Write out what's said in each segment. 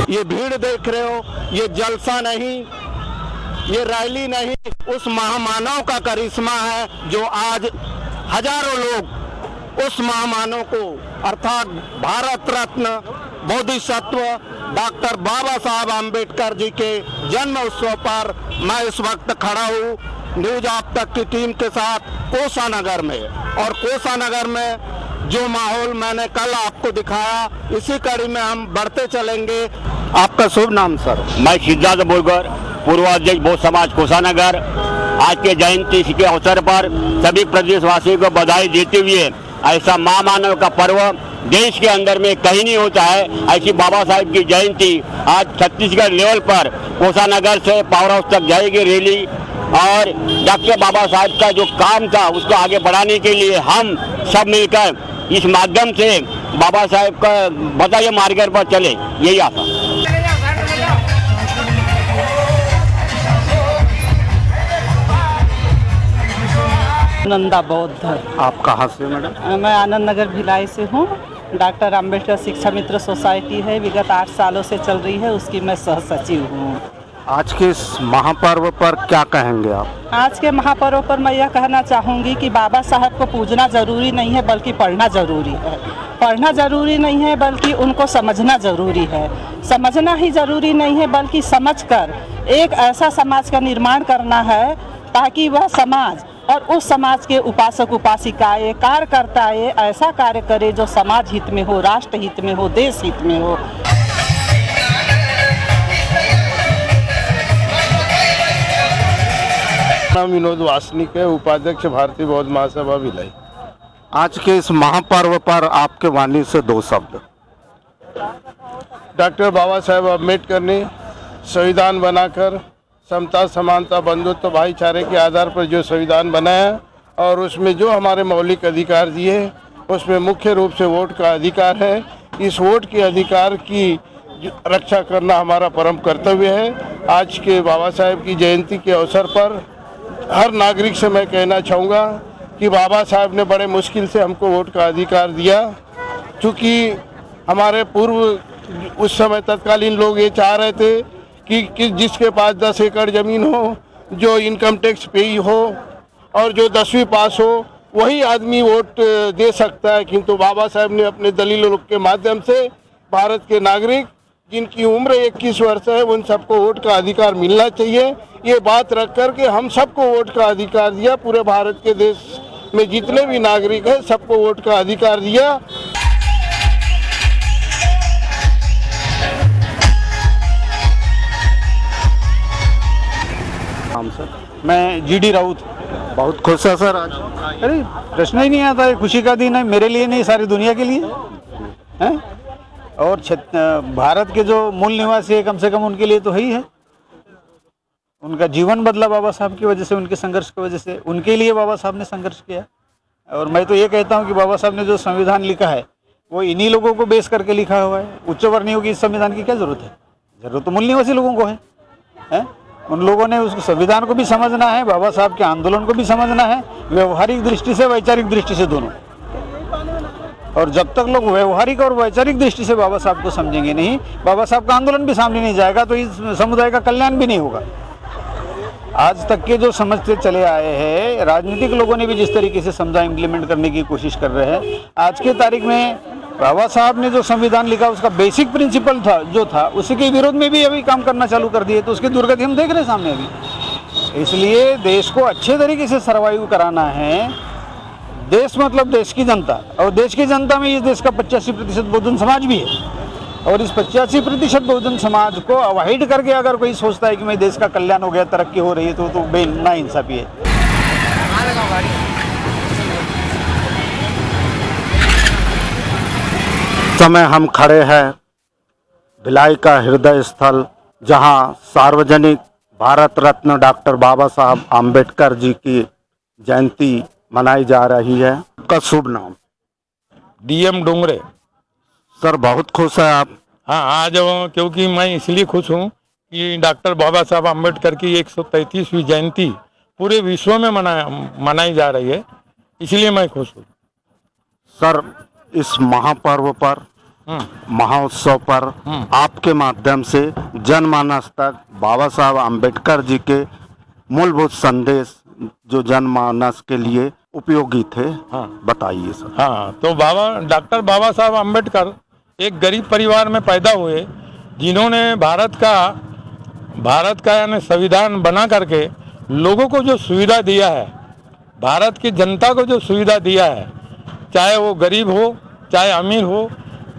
ये भीड़ देख रहे हो, ये जलसा नहीं, ये रैली नहीं, उस महामानव का करिश्मा है जो आज हजारों लोग उस महामानव को अर्थात भारत रत्न बोधिसत्व डॉक्टर बाबा साहब आम्बेडकर जी के जन्म उत्सव पर मैं इस वक्त खड़ा हूँ न्यूज आप तक की टीम के साथ कोसा नगर में। और कोसा नगर में जो माहौल मैंने कल आपको दिखाया, इसी कड़ी में हम बढ़ते चलेंगे। आपका शुभ नाम सर? मैं सिद्धार्थ बोरगर, पूर्वाध्यक्ष बौद्ध समाज कोसा नगर। आज के जयंती के अवसर पर सभी प्रदेशवासियों को बधाई देते हुए ऐसा महामानव का पर्व देश के अंदर में कहीं नहीं होता है। ऐसी बाबा साहब की जयंती आज छत्तीसगढ़ लेवल पर कोसा नगर से पावर हाउस तक जाएगी रैली। और डॉक्टर बाबा साहब का जो काम था उसको आगे बढ़ाने के लिए हम सब मिलकर इस माध्यम से बाबा साहब का बताइए मार्ग पर चले, यही आशा। नंदा बौद्ध। आप कहाँ से मैडम? मैं आनंद नगर भिलाई से हूँ। डॉक्टर अम्बेडकर शिक्षा मित्र सोसाइटी है, विगत 8 सालों से चल रही है, उसकी मैं सह सचिव हूँ। आज के इस महापर्व पर क्या कहेंगे आप? आज के महापर्व पर मैं यह कहना चाहूँगी कि बाबा साहब को पूजना जरूरी नहीं है बल्कि पढ़ना जरूरी है। पढ़ना जरूरी नहीं है बल्कि उनको समझना जरूरी है। समझना ही जरूरी नहीं है बल्कि समझकर एक ऐसा समाज का निर्माण करना है ताकि वह समाज और उस समाज के उपासक उपासिकाएं कार्यकर्ताएं ऐसा कार्य करे जो समाज हित में हो, राष्ट्र हित में हो, देश हित में हो। नाम विनोद वासनिक है, उपाध्यक्ष भारतीय बौद्ध महासभा भिलाई। आज के इस महापर्व पर आपके वाणी से 2 शब्द। डॉक्टर बाबा साहेब अम्बेडकर ने संविधान बनाकर समता समानता बंधुत्व भाईचारे के आधार पर जो संविधान बनाया और उसमें जो हमारे मौलिक अधिकार दिए उसमें मुख्य रूप से वोट का अधिकार है। इस वोट के अधिकार की रक्षा करना हमारा परम कर्तव्य है। आज के बाबा साहेब की जयंती के अवसर पर हर नागरिक से मैं कहना चाहूँगा कि बाबा साहब ने बड़े मुश्किल से हमको वोट का अधिकार दिया, क्योंकि हमारे पूर्व उस समय तत्कालीन लोग ये चाह रहे थे कि जिसके पास 10 एकड़ ज़मीन हो, जो इनकम टैक्स पेई हो और जो 10वीं पास हो, वही आदमी वोट दे सकता है। किंतु बाबा साहब ने अपने दलीलों के माध्यम से भारत के नागरिक जिनकी उम्र 21 वर्ष है उन सबको वोट का अधिकार मिलना चाहिए, ये बात रख कर के हम सबको वोट का अधिकार दिया। पूरे भारत के देश में जितने भी नागरिक हैं सबको वोट का अधिकार दिया। नाम सर? मैं जीडी राउत। बहुत खुश है सर आज? अरे प्रश्न ही नहीं आता है, खुशी का दिन है, मेरे लिए नहीं सारी दुनिया के लिए है। और भारत के जो मूल निवासी है कम से कम उनके लिए तो है ही है। उनका जीवन बदला बाबा साहब की वजह से, उनके संघर्ष की वजह से, उनके लिए बाबा साहब ने संघर्ष किया। और मैं तो ये कहता हूँ कि बाबा साहब ने जो संविधान लिखा है वो इन्हीं लोगों को बेस करके लिखा हुआ है। उच्च वर्णियों की इस संविधान की क्या जरूरत है? जरूरत तो मूल निवासी लोगों को है? उन लोगों ने उस संविधान को भी समझना है, बाबा साहब के आंदोलन को भी समझना है, व्यवहारिक दृष्टि से वैचारिक दृष्टि से दोनों। और जब तक लोग व्यवहारिक और वैचारिक दृष्टि से बाबा साहब को समझेंगे नहीं, बाबा साहब का आंदोलन भी सामने नहीं जाएगा, तो इस समुदाय का कल्याण भी नहीं होगा। आज तक के जो समझते चले आए हैं, राजनीतिक लोगों ने भी जिस तरीके से समझा इम्प्लीमेंट करने की कोशिश कर रहे हैं, आज के तारीख में बाबा साहब ने जो संविधान लिखा उसका बेसिक प्रिंसिपल था जो था उसके विरोध में भी अभी काम करना चालू कर दिए, तो उसकी दुर्गति हम देख रहे हैं सामने अभी। इसलिए देश को अच्छे तरीके से सर्वाइव कराना है। देश मतलब देश की जनता, और देश की जनता में इस देश का 85% बहुजन समाज भी है। और इस 85% बहुजन समाज को अवॉइड करके अगर कोई सोचता है कि मैं देश का कल्याण हो गया, तरक्की हो रही है, तो नाइंसाफी है। समय हम खड़े हैं भिलाई का हृदय स्थल, जहां सार्वजनिक भारत रत्न डॉक्टर बाबा साहब आम्बेडकर जी की जयंती मनाई जा रही है। आपका शुभ नाम? डीएम डोंगरे। सर बहुत खुश है आप? हाँ, आज क्योंकि मैं इसलिए खुश हूँ कि डॉक्टर बाबा साहब आम्बेडकर की 133वीं जयंती पूरे विश्व में मनाई जा रही है, इसलिए मैं खुश हूँ। सर इस महापर्व पर महोत्सव पर आपके माध्यम से जनमानस तक बाबा साहब आम्बेडकर जी के मूलभूत संदेश जो जनमानस के लिए उपयोगी थे, बताइए सर। हाँ, तो डॉक्टर बाबा साहब आम्बेडकर एक गरीब परिवार में पैदा हुए, जिन्होंने भारत का यानी संविधान बना करके लोगों को जो सुविधा दिया है, भारत की जनता को जो सुविधा दिया है, चाहे वो गरीब हो, चाहे अमीर हो,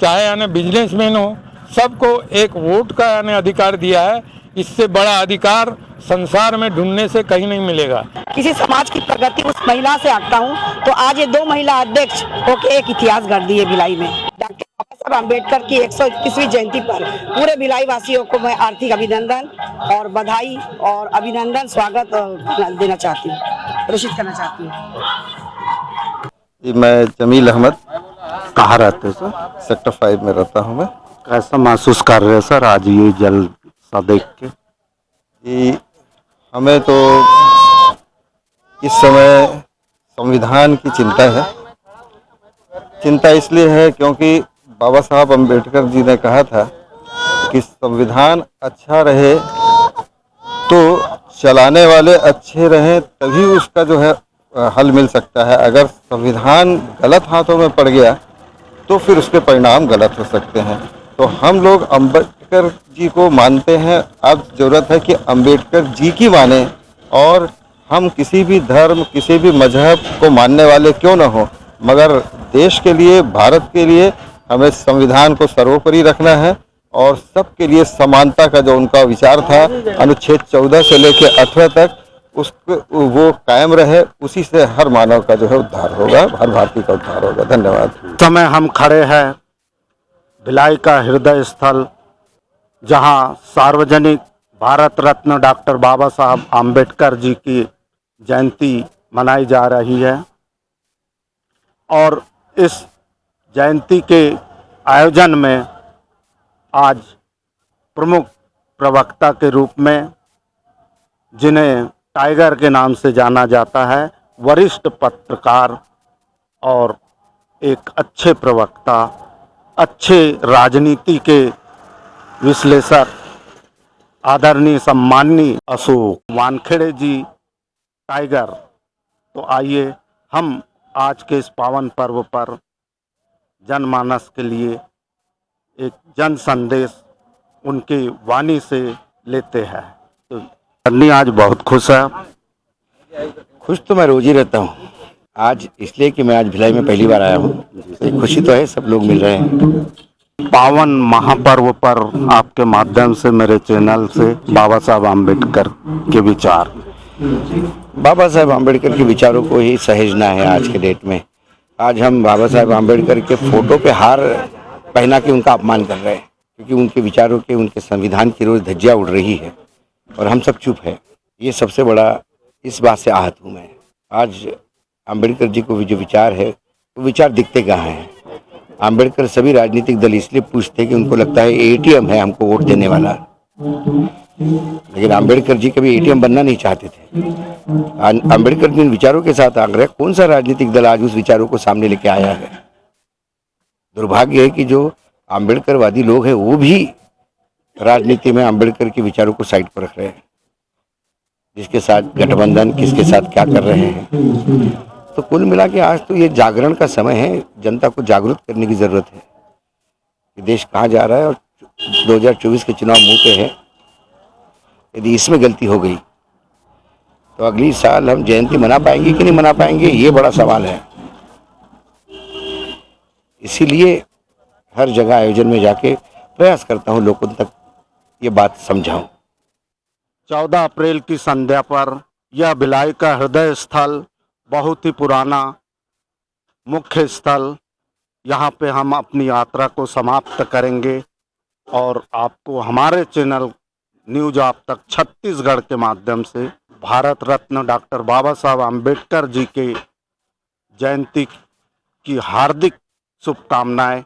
चाहे यानी बिजनेसमैन हो, सबको एक वोट का यानी अधिकार दिया है। इससे बड़ा अधिकार संसार में ढूंढने से कहीं नहीं मिलेगा। किसी समाज की प्रगति उस महिला से आंकता हूँ, तो आज ये 2 महिला अध्यक्ष होके एक इतिहास गढ़ दी है भिलाई में। डॉक्टर बाबा साहब अम्बेडकर की 121वीं जयंती पर पूरे भिलाई वासियों को मैं आर्थिक अभिनंदन और बधाई और अभिनंदन स्वागत देना चाहती हूँ, प्रेषित करना चाहती हूँ। मैं जमील अहमद, कहाँ रहते सर? सेक्टर 5 में रहता हूँ मैं। कैसा महसूस कर रहे हैं सर आज ये जलसा देख के? कि हमें तो इस समय संविधान की चिंता है। चिंता इसलिए है क्योंकि बाबा साहब अम्बेडकर जी ने कहा था कि संविधान अच्छा रहे तो चलाने वाले अच्छे रहें, तभी उसका जो है हल मिल सकता है। अगर संविधान गलत हाथों में पड़ गया तो फिर उसके परिणाम गलत हो सकते हैं। तो हम लोग अम्बेडकर जी को मानते हैं। अब ज़रूरत है कि अम्बेडकर जी की माने, और हम किसी भी धर्म, किसी भी मजहब को मानने वाले क्यों न हो, मगर देश के लिए, भारत के लिए हमें संविधान को सर्वोपरि रखना है। और सबके लिए समानता का जो उनका विचार था, अनुच्छेद 14 से लेकर 18 तक, उसको वो कायम रहे। उसी से हर मानव का जो है उद्धार होगा, हर भारतीय का उद्धार होगा। धन्यवाद। समय हम खड़े हैं भिलाई का हृदय स्थल, जहां सार्वजनिक भारत रत्न डॉक्टर बाबा साहब आम्बेडकर जी की जयंती मनाई जा रही है। और इस जयंती के आयोजन में आज प्रमुख प्रवक्ता के रूप में, जिन्हें टाइगर के नाम से जाना जाता है, वरिष्ठ पत्रकार और एक अच्छे प्रवक्ता, अच्छे राजनीति के विश्लेषक, आदरणीय सम्माननीय अशोक वानखेड़े जी टाइगर। तो आइए हम आज के इस पावन पर्व पर जनमानस के लिए एक जन संदेश उनकी वाणी से लेते हैं। तो अन्नी आज बहुत खुश है। खुश तो मैं रोज ही रहता हूँ, आज इसलिए कि मैं आज भिलाई में पहली बार आया हूँ, तो खुशी तो है, सब लोग मिल रहे हैं। पावन महापर्व पर आपके माध्यम से मेरे चैनल से बाबा साहब आम्बेडकर के विचार। बाबा साहब आम्बेडकर के विचारों को ही सहेजना है आज के डेट में। आज हम बाबा साहब आम्बेडकर के फोटो पे हार पहना के उनका अपमान कर रहे हैं, क्योंकि उनके विचारों के, उनके संविधान की रोज धज्जियां उड़ रही है और हम सब चुप है। ये सबसे बड़ा इस बात से आहत हूँ मैं। आज आम्बेडकर जी को भी जो विचार है, वो विचार दिखते कहाँ हैं। आम्बेडकर सभी राजनीतिक दल इसलिए पूछते कि उनको लगता है एटीएम है हमको वोट देने वाला, लेकिन आम्बेडकर जी कभी एटीएम बनना नहीं चाहते थे। आम्बेडकर जिन विचारों के साथ आग्रह, कौन सा राजनीतिक दल आज उस विचारों को सामने लेके आया है? दुर्भाग्य है कि जो आम्बेडकरवादी लोग हैं वो भी राजनीति में आम्बेडकर के विचारों को साइड पर रख रहे हैं। जिसके साथ गठबंधन, किसके साथ क्या कर रहे हैं। तो कुल मिला के आज तो ये जागरण का समय है, जनता को जागरूक करने की जरूरत है कि देश कहाँ जा रहा है और 2024 के चुनाव मुंह पे है। यदि इसमें गलती हो गई तो अगली साल हम जयंती मना पाएंगे कि नहीं मना पाएंगे, ये बड़ा सवाल है। इसीलिए हर जगह आयोजन में जाके प्रयास करता हूँ लोगों तक ये बात समझाऊं। 14 अप्रैल की संध्या पर यह भिलाई का हृदय स्थल, बहुत ही पुराना मुख्य स्थल, यहाँ पे हम अपनी यात्रा को समाप्त करेंगे और आपको हमारे चैनल न्यूज आप तक छत्तीसगढ़ के माध्यम से भारत रत्न डॉक्टर बाबा साहब आम्बेडकर जी के जयंती की हार्दिक शुभकामनाएं